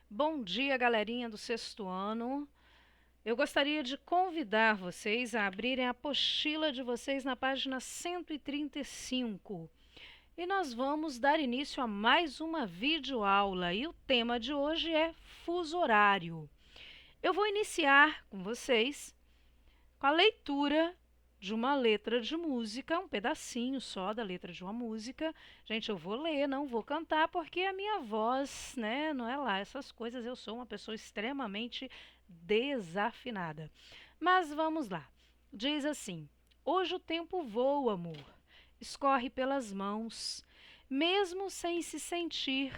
Bom dia, galerinha do sexto ano. Eu gostaria de convidar vocês a abrirem a apostila de vocês na página 135. E nós vamos dar início a mais uma videoaula. E o tema de hoje é fuso horário. Eu vou iniciar com vocês com a leitura de uma letra de música, um pedacinho só da letra de uma música. Gente, eu vou ler, não vou cantar, porque a minha voz, né, não é lá essas coisas. Eu sou uma pessoa extremamente desafinada. Mas vamos lá. Diz assim: hoje o tempo voa, amor, escorre pelas mãos, mesmo sem se sentir.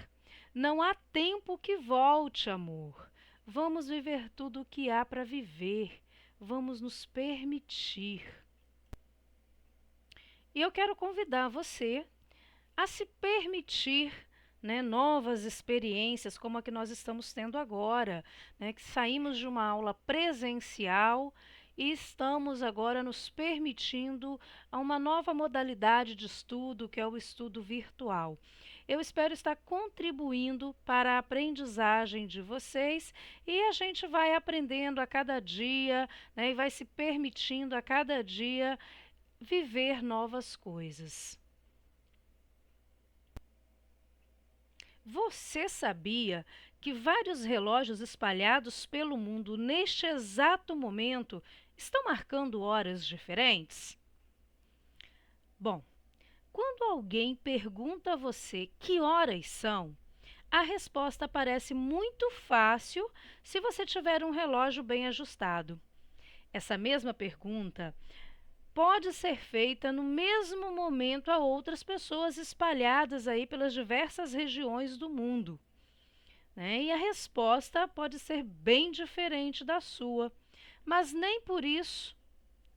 Não há tempo que volte, amor. Vamos viver tudo o que há para viver. Vamos nos permitir. E eu quero convidar você a se permitir, né, novas experiências como a que nós estamos tendo agora, né, que saímos de uma aula presencial e estamos agora nos permitindo a uma nova modalidade de estudo, que é o estudo virtual. Eu espero estar contribuindo para a aprendizagem de vocês e a gente vai aprendendo a cada dia, né, e vai se permitindo a cada dia viver novas coisas. Você sabia que vários relógios espalhados pelo mundo neste exato momento estão marcando horas diferentes? Bom, quando alguém pergunta a você que horas são, a resposta parece muito fácil se você tiver um relógio bem ajustado. Essa mesma pergunta pode ser feita no mesmo momento a outras pessoas espalhadas aí pelas diversas regiões do mundo, né? E a resposta pode ser bem diferente da sua, mas nem por isso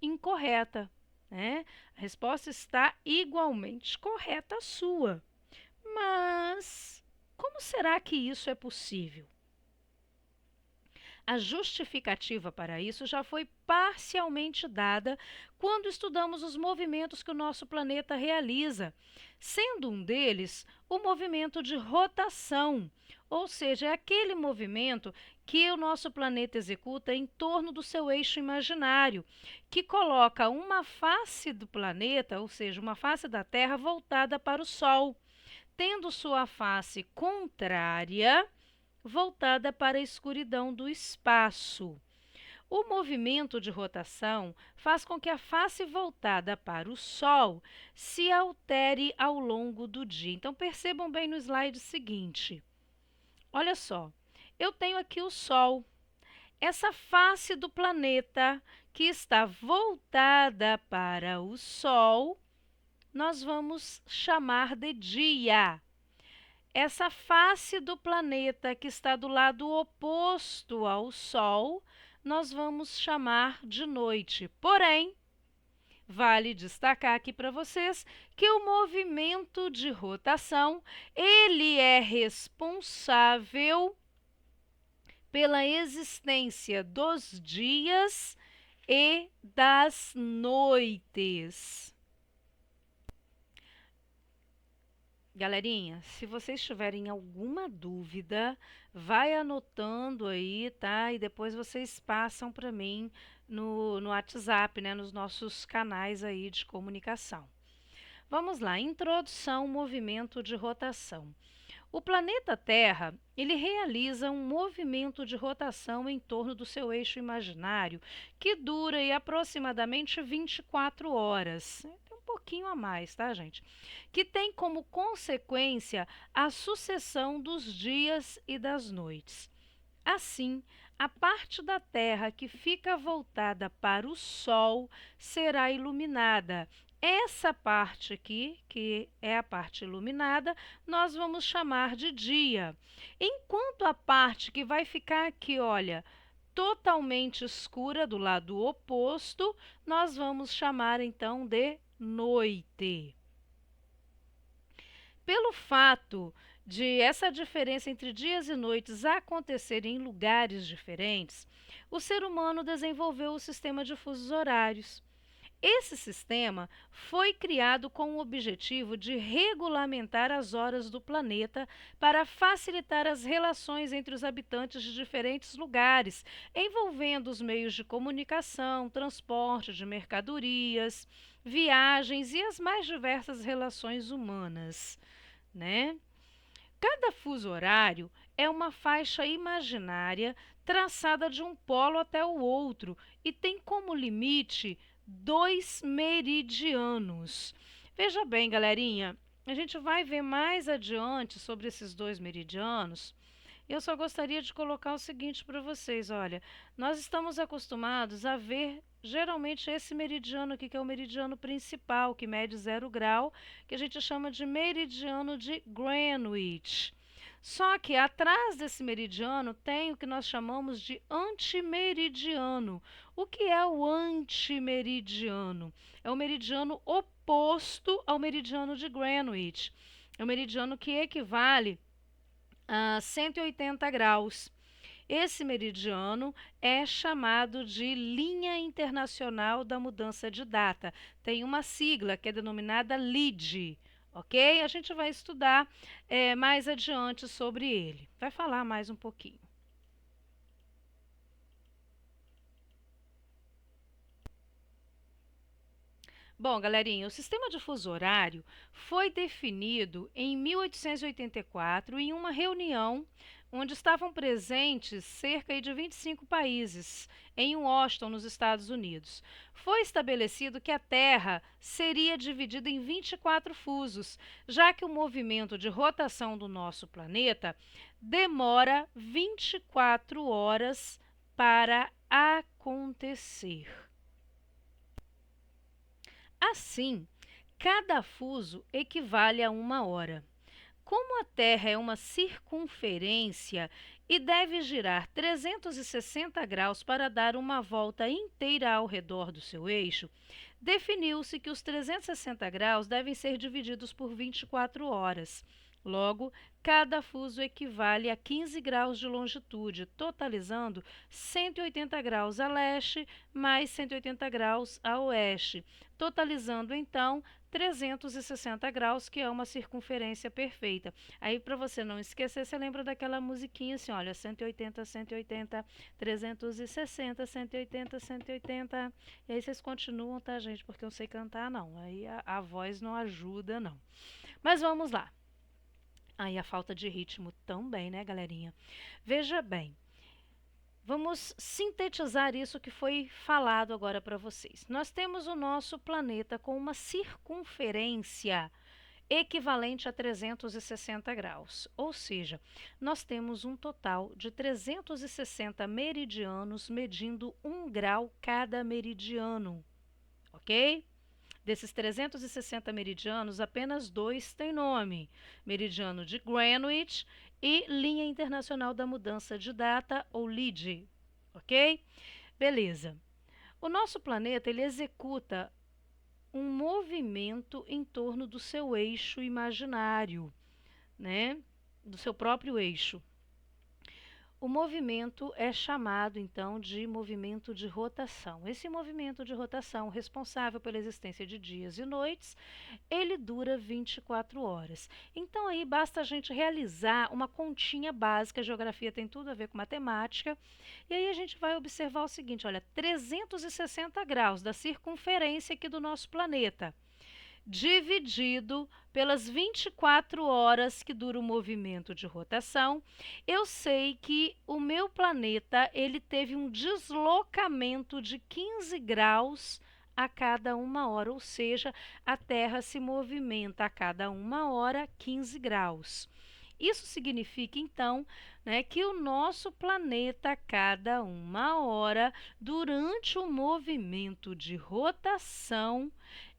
incorreta, né? A resposta está igualmente correta à sua. Mas como será que isso é possível? A justificativa para isso já foi parcialmente dada quando estudamos os movimentos que o nosso planeta realiza, sendo um deles o movimento de rotação, ou seja, é aquele movimento que o nosso planeta executa em torno do seu eixo imaginário, que coloca uma face do planeta, ou seja, uma face da Terra voltada para o Sol, tendo sua face contrária voltada para a escuridão do espaço. O movimento de rotação faz com que a face voltada para o Sol se altere ao longo do dia. Então, percebam bem no slide seguinte. Olha só, eu tenho aqui o Sol, essa face do planeta que está voltada para o Sol, nós vamos chamar de dia. Essa face do planeta que está do lado oposto ao Sol, nós vamos chamar de noite. Porém, vale destacar aqui para vocês que o movimento de rotação, ele é responsável pela existência dos dias e das noites. Galerinha, se vocês tiverem alguma dúvida, vai anotando aí, tá? E depois vocês passam para mim no WhatsApp, né? Nos nossos canais aí de comunicação. Vamos lá, introdução, movimento de rotação. O planeta Terra, ele realiza um movimento de rotação em torno do seu eixo imaginário que dura aí, aproximadamente 24 horas. Tem um pouquinho a mais, tá, gente? Que tem como consequência a sucessão dos dias e das noites. Assim, a parte da Terra que fica voltada para o Sol será iluminada. Essa parte aqui, que é a parte iluminada, nós vamos chamar de dia. Enquanto a parte que vai ficar aqui, olha, totalmente escura do lado oposto, nós vamos chamar então de noite. Pelo fato de essa diferença entre dias e noites acontecer em lugares diferentes, o ser humano desenvolveu o sistema de fusos horários. Esse sistema foi criado com o objetivo de regulamentar as horas do planeta para facilitar as relações entre os habitantes de diferentes lugares, envolvendo os meios de comunicação, transporte de mercadorias, viagens e as mais diversas relações humanas, né? Cada fuso horário é uma faixa imaginária traçada de um polo até o outro e tem como limite 2 meridianos. Veja bem, galerinha, a gente vai ver mais adiante sobre esses 2 meridianos. Eu só gostaria de colocar o seguinte para vocês, olha, nós estamos acostumados a ver geralmente esse meridiano aqui, que é o meridiano principal, que mede 0 grau, que a gente chama de meridiano de Greenwich. Só que atrás desse meridiano tem o que nós chamamos de antimeridiano. O que é o antimeridiano? É o meridiano oposto ao meridiano de Greenwich. É o meridiano que equivale a 180 graus. Esse meridiano é chamado de linha internacional da mudança de data. Tem uma sigla que é denominada LID, ok? A gente vai estudar mais adiante sobre ele. Vai falar mais um pouquinho. Bom, galerinha, o sistema de fuso horário foi definido em 1884 em uma reunião onde estavam presentes cerca de 25 países em Washington, nos Estados Unidos. Foi estabelecido que a Terra seria dividida em 24 fusos, já que o movimento de rotação do nosso planeta demora 24 horas para acontecer. Assim, cada fuso equivale a 1 hora. Como a Terra é uma circunferência e deve girar 360 graus para dar uma volta inteira ao redor do seu eixo, definiu-se que os 360 graus devem ser divididos por 24 horas. Logo, cada fuso equivale a 15 graus de longitude, totalizando 180 graus a leste mais 180 graus a oeste, totalizando então 360 graus, que é uma circunferência perfeita. Aí, para você não esquecer, você lembra daquela musiquinha assim, olha, 180, 180, 360, 180, 180. E aí vocês continuam, tá, gente? Porque eu sei cantar, não. Aí a voz não ajuda, não. Mas vamos lá. Aí a falta de ritmo também, né, galerinha? Veja bem, vamos sintetizar isso que foi falado agora para vocês. Nós temos o nosso planeta com uma circunferência equivalente a 360 graus, ou seja, nós temos um total de 360 meridianos medindo 1 grau cada meridiano, ok? Desses 360 meridianos, apenas 2 têm nome: meridiano de Greenwich e linha internacional da mudança de data, ou LID, ok? Beleza. O nosso planeta ele executa um movimento em torno do seu eixo imaginário, né? Do seu próprio eixo. O movimento é chamado, então, de movimento de rotação. Esse movimento de rotação, responsável pela existência de dias e noites, ele dura 24 horas. Então, aí basta a gente realizar uma continha básica, a geografia tem tudo a ver com matemática, e aí a gente vai observar o seguinte, olha, 360 graus da circunferência aqui do nosso planeta, dividido pelas 24 horas que dura o movimento de rotação, eu sei que o meu planeta ele teve um deslocamento de 15 graus a cada 1 hora, ou seja, a Terra se movimenta a cada 1 hora 15 graus. Isso significa, então, né, que o nosso planeta, a cada 1 hora, durante o movimento de rotação,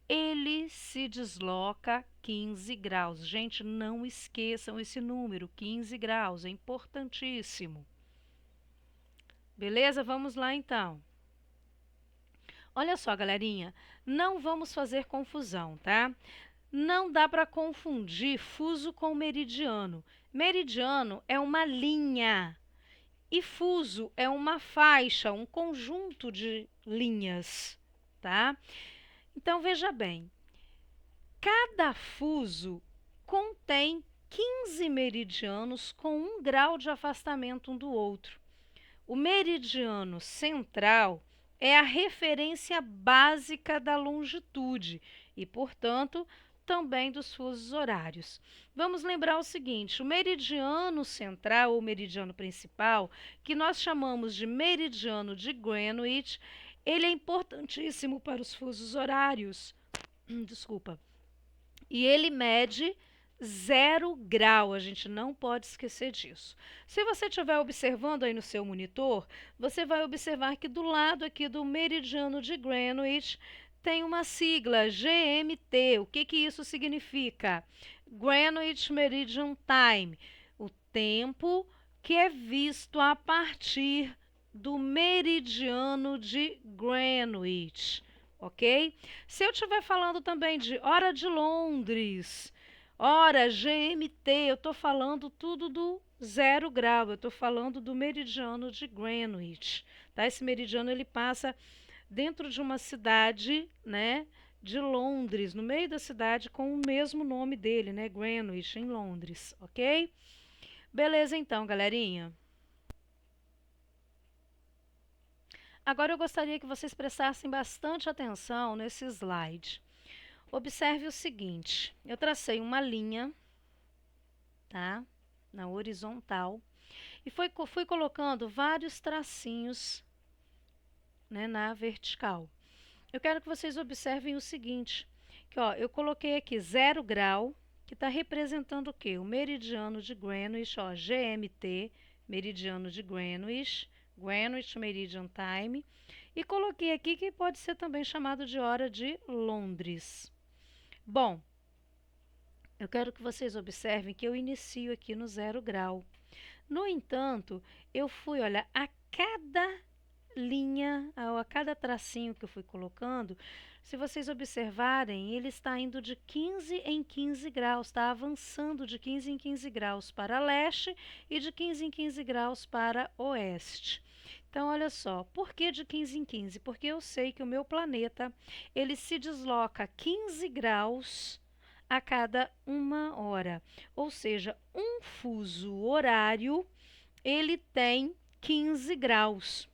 ele se desloca 15 graus. Gente, não esqueçam esse número, 15 graus, é importantíssimo. Beleza? Vamos lá então. Olha só, galerinha, não vamos fazer confusão, tá? Não dá para confundir fuso com meridiano. Meridiano é uma linha e fuso é uma faixa, um conjunto de linhas, tá? Então, veja bem, cada fuso contém 15 meridianos com 1 grau de afastamento um do outro. O meridiano central é a referência básica da longitude e, portanto, também dos fusos horários. Vamos lembrar o seguinte: o meridiano central ou meridiano principal, que nós chamamos de meridiano de Greenwich, ele é importantíssimo para os fusos horários. Desculpa. E ele mede 0 grau, a gente não pode esquecer disso. Se você estiver observando aí no seu monitor, você vai observar que do lado aqui do meridiano de Greenwich tem uma sigla, GMT. O que isso significa? Greenwich Meridian Time, o tempo que é visto a partir do meridiano de Greenwich. Ok? Se eu estiver falando também de hora de Londres, hora GMT, eu estou falando tudo do 0 grau, eu estou falando do meridiano de Greenwich. Tá? Esse meridiano ele passa dentro de uma cidade, né, de Londres, no meio da cidade com o mesmo nome dele, né, Greenwich, em Londres, ok? Beleza então, galerinha. Agora eu gostaria que vocês prestassem bastante atenção nesse slide. Observe o seguinte, eu tracei uma linha, tá, na horizontal, e fui colocando vários tracinhos, né, na vertical. Eu quero que vocês observem o seguinte, que ó, eu coloquei aqui 0 grau, que está representando o quê? O meridiano de Greenwich, ó, GMT, meridiano de Greenwich, Greenwich Meridian Time, e coloquei aqui que pode ser também chamado de hora de Londres. Bom, eu quero que vocês observem que eu inicio aqui no 0 grau. No entanto, eu fui, olha, a cada linha, a cada tracinho que eu fui colocando, se vocês observarem, ele está indo de 15 em 15 graus, está avançando de 15 em 15 graus para leste e de 15 em 15 graus para oeste. Então, olha só, por que de 15 em 15? Porque eu sei que o meu planeta, ele se desloca 15 graus a cada 1 hora. Ou seja, um fuso horário, ele tem 15 graus.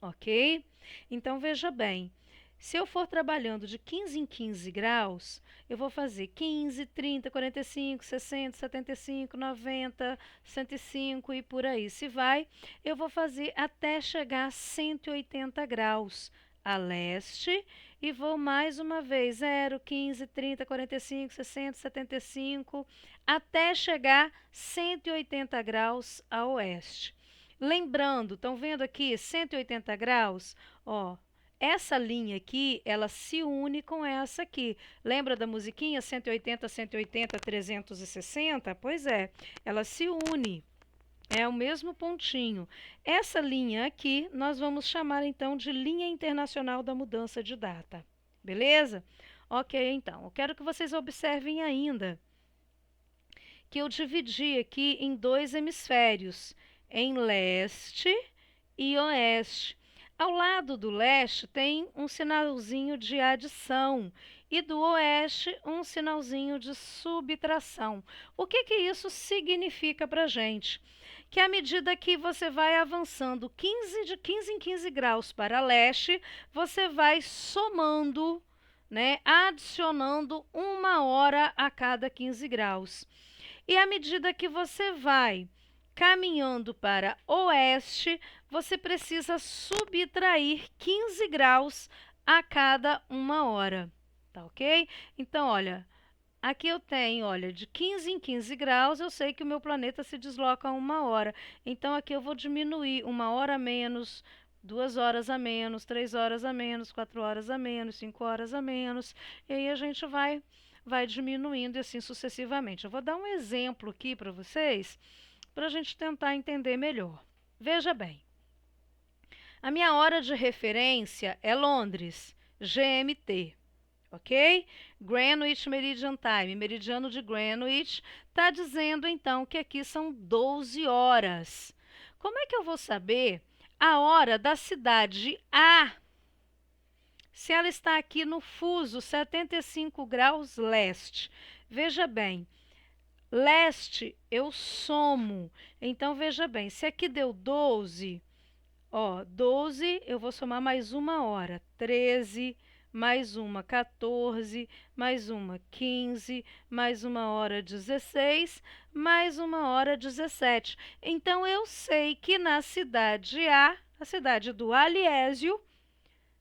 Ok? Então, veja bem, se eu for trabalhando de 15 em 15 graus, eu vou fazer 15, 30, 45, 60, 75, 90, 105 e por aí se vai. Eu vou fazer até chegar a 180 graus a leste e vou mais uma vez 0, 15, 30, 45, 60, 75 até chegar 180 graus a oeste. Lembrando, estão vendo aqui 180 graus? Ó, essa linha aqui, ela se une com essa aqui. Lembra da musiquinha 180, 180, 360? Pois é, ela se une. É o mesmo pontinho. Essa linha aqui, nós vamos chamar então de linha internacional da mudança de data. Beleza? Ok, então. Eu quero que vocês observem ainda que eu dividi aqui em 2 hemisférios, em leste e oeste. Ao lado do leste tem um sinalzinho de adição e do oeste um sinalzinho de subtração. O que isso significa para a gente? Que à medida que você vai avançando de 15 em 15 graus para leste, você vai somando, né, adicionando 1 hora a cada 15 graus. E à medida que você vai caminhando para oeste, você precisa subtrair 15 graus a cada 1 hora, tá ok? Então, olha, aqui eu tenho, olha, de 15 em 15 graus, eu sei que o meu planeta se desloca a 1 hora. Então, aqui eu vou diminuir 1 hora a menos, 2 horas a menos, 3 horas a menos, 4 horas a menos, 5 horas a menos. E aí a gente vai diminuindo e assim sucessivamente. Eu vou dar um exemplo aqui para vocês, para a gente tentar entender melhor. Veja bem, a minha hora de referência é Londres, GMT, ok? Greenwich Meridian Time, meridiano de Greenwich, está dizendo então que aqui são 12 horas. Como é que eu vou saber a hora da cidade A se ela está aqui no fuso 75 graus leste. Veja bem, leste eu somo. Então, veja bem, se aqui deu 12, ó, 12, eu vou somar mais uma hora. 13, mais uma 14, mais uma 15, mais uma hora 16, mais uma hora 17. Então, eu sei que na cidade A, a cidade do Aliésio,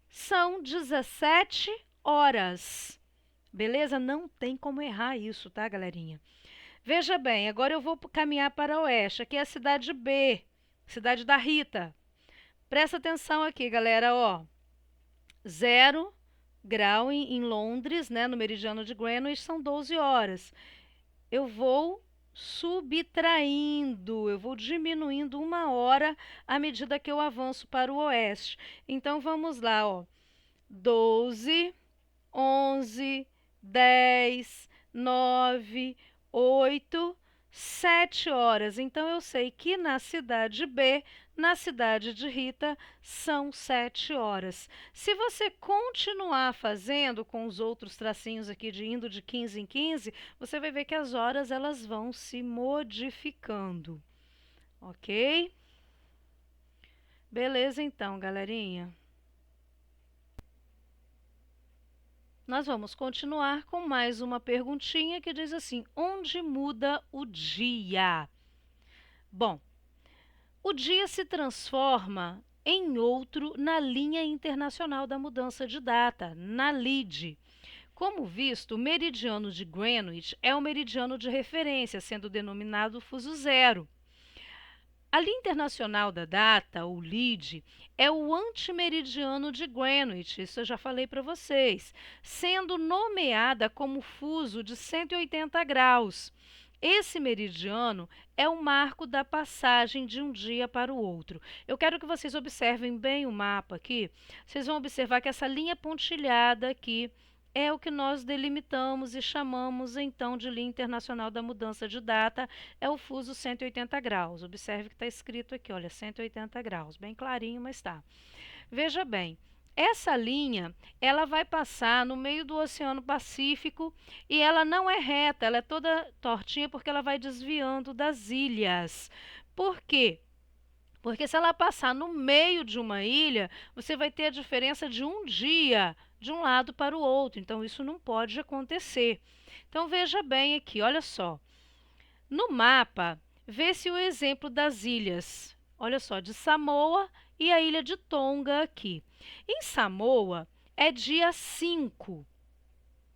são 17 horas. Beleza? Não tem como errar isso, tá, galerinha? Veja bem, agora eu vou caminhar para o oeste. Aqui é a cidade B, cidade da Rita. Presta atenção aqui, galera, ó. 0 grau em Londres, né, no meridiano de Greenwich, são 12 horas. Eu vou subtraindo, eu vou diminuindo uma hora à medida que eu avanço para o oeste. Então, vamos lá, ó. 12, 11, 10, 9, 8, 7 horas. Então, eu sei que na cidade B, na cidade de Rita, são 7 horas. Se você continuar fazendo com os outros tracinhos aqui, indo de 15 em 15, você vai ver que as horas elas vão se modificando. Ok? Beleza, então, galerinha. Nós vamos continuar com mais uma perguntinha que diz assim: onde muda o dia? Bom, o dia se transforma em outro na linha internacional da mudança de data, na LID. Como visto, o meridiano de Greenwich é o meridiano de referência, sendo denominado fuso zero. A linha internacional da data, o LID, é o antimeridiano de Greenwich, isso eu já falei para vocês, sendo nomeada como fuso de 180 graus. Esse meridiano é o marco da passagem de um dia para o outro. Eu quero que vocês observem bem o mapa aqui. Vocês vão observar que essa linha pontilhada aqui é o que nós delimitamos e chamamos então de linha internacional da mudança de data, é o fuso 180 graus. Observe que está escrito aqui, olha, 180 graus, bem clarinho, mas está. Veja bem, essa linha, ela vai passar no meio do Oceano Pacífico e ela não é reta, ela é toda tortinha porque ela vai desviando das ilhas. Por quê? Porque se ela passar no meio de uma ilha, você vai ter a diferença de um dia de um lado para o outro. Então, isso não pode acontecer. Então, veja bem aqui, olha só. No mapa, vê-se o exemplo das ilhas. Olha só, de Samoa e a ilha de Tonga aqui. Em Samoa, é dia 5.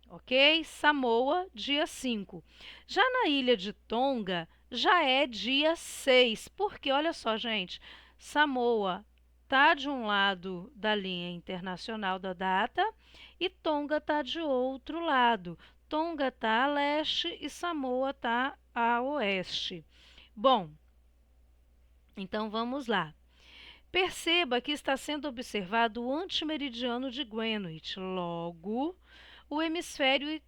Ok? Samoa, dia 5. Já na ilha de Tonga, já é dia 6. Porque, olha só, gente, Samoa está de um lado da linha internacional da data e Tonga está de outro lado. Tonga está a leste e Samoa está a oeste. Bom, então vamos lá. Perceba que está sendo observado o antimeridiano de Greenwich. Logo, o hemisfério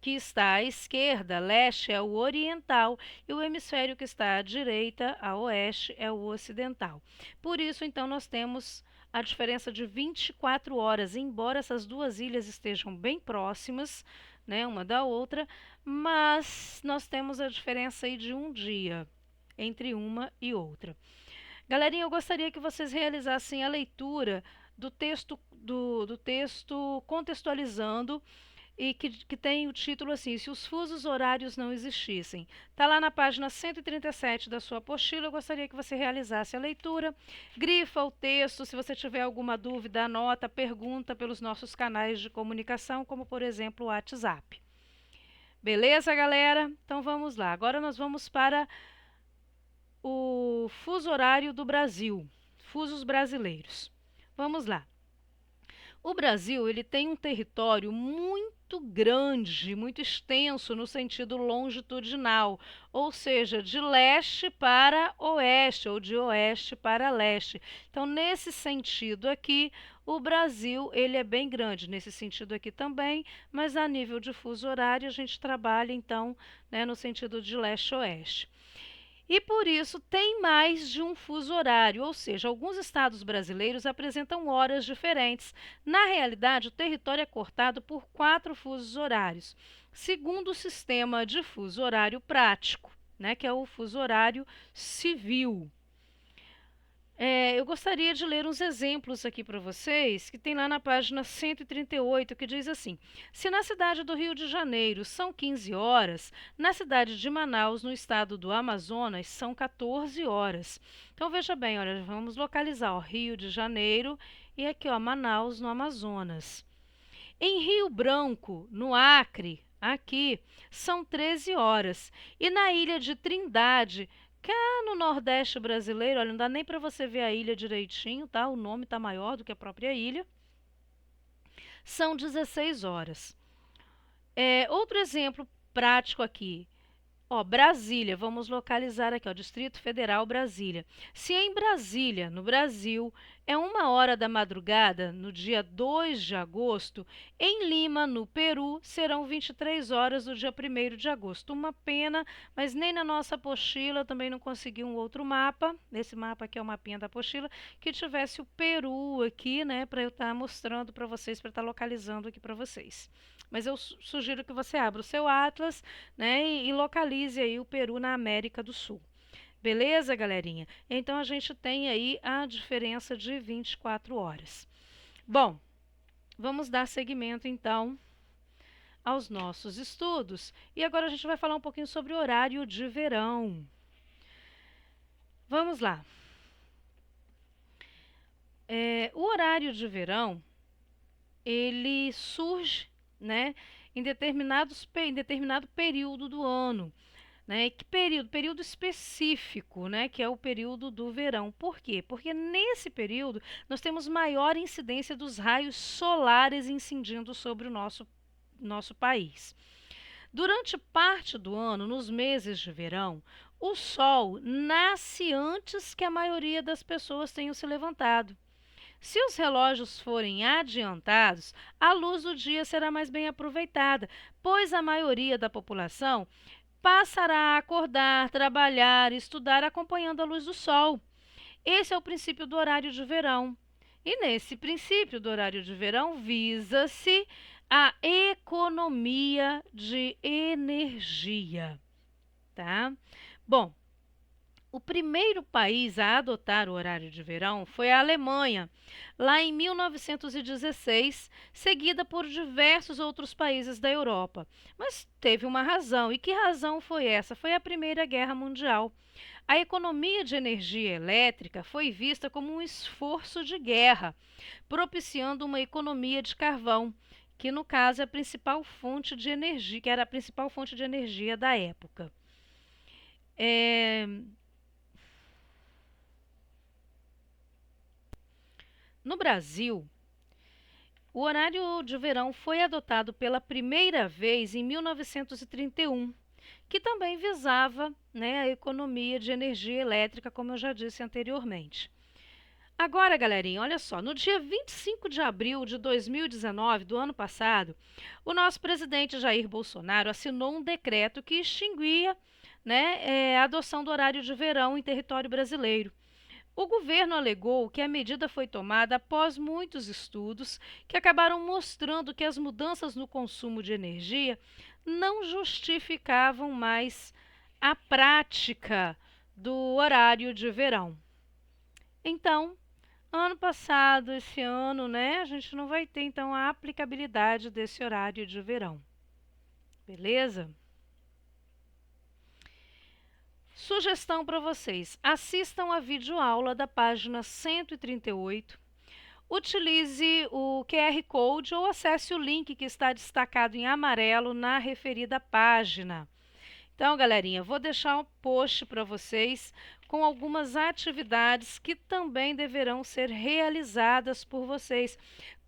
que está à esquerda, leste, é o oriental, e o hemisfério que está à direita, a oeste, é o ocidental. Por isso, então, nós temos a diferença de 24 horas, embora essas duas ilhas estejam bem próximas, né, uma da outra, mas nós temos a diferença aí de um dia entre uma e outra. Galerinha, eu gostaria que vocês realizassem a leitura do texto, do texto contextualizando e que tem o título assim, se os fusos horários não existissem. Está lá na página 137 da sua apostila, eu gostaria que você realizasse a leitura, grifa o texto, se você tiver alguma dúvida, anota, pergunta pelos nossos canais de comunicação, como por exemplo o WhatsApp. Beleza, galera? Então vamos lá, agora nós vamos para o fuso horário do Brasil, fusos brasileiros. Vamos lá. O Brasil, ele tem um território muito grande, muito extenso no sentido longitudinal, ou seja, de leste para oeste ou de oeste para leste. Então, nesse sentido aqui, o Brasil, ele é bem grande, nesse sentido aqui também, mas a nível de fuso horário a gente trabalha então, né, no sentido de leste-oeste. E por isso tem mais de um fuso horário, ou seja, alguns estados brasileiros apresentam horas diferentes. Na realidade, o território é cortado por 4 fusos horários, segundo o sistema de fuso horário prático, né, que é o fuso horário civil. Eu gostaria de ler uns exemplos aqui para vocês, que tem lá na página 138, que diz assim: se na cidade do Rio de Janeiro são 15 horas, na cidade de Manaus, no estado do Amazonas, são 14 horas. Então veja bem, olha, vamos localizar, ó, Rio de Janeiro e aqui, ó, Manaus, no Amazonas. Em Rio Branco, no Acre, aqui, são 13 horas. E na ilha de Trindade, cá no Nordeste brasileiro, olha, não dá nem para você ver a ilha direitinho, tá? O nome está maior do que a própria ilha. São 16 horas. Outro exemplo prático aqui. Ó, Brasília, vamos localizar aqui, ó, Distrito Federal, Brasília. Se em Brasília, no Brasil, é 1 hora da madrugada, no dia 2 de agosto, em Lima, no Peru, serão 23 horas do dia 1º de agosto. Uma pena, mas nem na nossa apostila eu também não consegui um outro mapa, esse mapa aqui é o mapinha da apostila, que tivesse o Peru aqui, né, para eu estar mostrando para vocês, para estar localizando aqui para vocês. Mas eu sugiro que você abra o seu atlas, né, e localize aí o Peru na América do Sul. Beleza, galerinha? Então a gente tem aí a diferença de 24 horas. Bom, vamos dar seguimento então aos nossos estudos. E agora a gente vai falar um pouquinho sobre o horário de verão. Vamos lá. O horário de verão, ele surge, né, em determinado período do ano. Né? Que período? Período específico, né? Que é o período do verão. Por quê? Porque nesse período nós temos maior incidência dos raios solares incidindo sobre o nosso país. Durante parte do ano, nos meses de verão, o sol nasce antes que a maioria das pessoas tenham se levantado. Se os relógios forem adiantados, a luz do dia será mais bem aproveitada, pois a maioria da população passará a acordar, trabalhar, estudar acompanhando a luz do sol. Esse é o princípio do horário de verão. E nesse princípio do horário de verão visa-se a economia de energia, tá? Bom, o primeiro país a adotar o horário de verão foi a Alemanha, lá em 1916, seguida por diversos outros países da Europa. Mas teve uma razão. E que razão foi essa? Foi a Primeira Guerra Mundial. A economia de energia elétrica foi vista como um esforço de guerra, propiciando uma economia de carvão, que no caso é a principal fonte de energia, que era a principal fonte de energia da época. No Brasil, o horário de verão foi adotado pela primeira vez em 1931, que também visava, né, a economia de energia elétrica, como eu já disse anteriormente. Agora, galerinha, olha só, no dia 25 de abril de 2019, do ano passado, o nosso presidente Jair Bolsonaro assinou um decreto que extinguia, né, a adoção do horário de verão em território brasileiro. O governo alegou que a medida foi tomada após muitos estudos que acabaram mostrando que as mudanças no consumo de energia não justificavam mais a prática do horário de verão. Então, ano passado, esse ano, né, a gente não vai ter então a aplicabilidade desse horário de verão. Beleza? Sugestão para vocês: assistam a videoaula da página 138, utilize o QR Code ou acesse o link que está destacado em amarelo na referida página. Então, galerinha, vou deixar um post para vocês com algumas atividades que também deverão ser realizadas por vocês,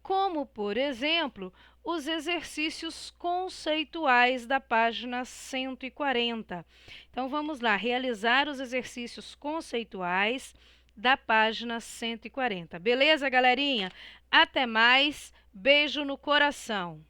como, por exemplo, os exercícios conceituais da página 140. Então, vamos lá, realizar os exercícios conceituais da página 140. Beleza, galerinha? Até mais, beijo no coração!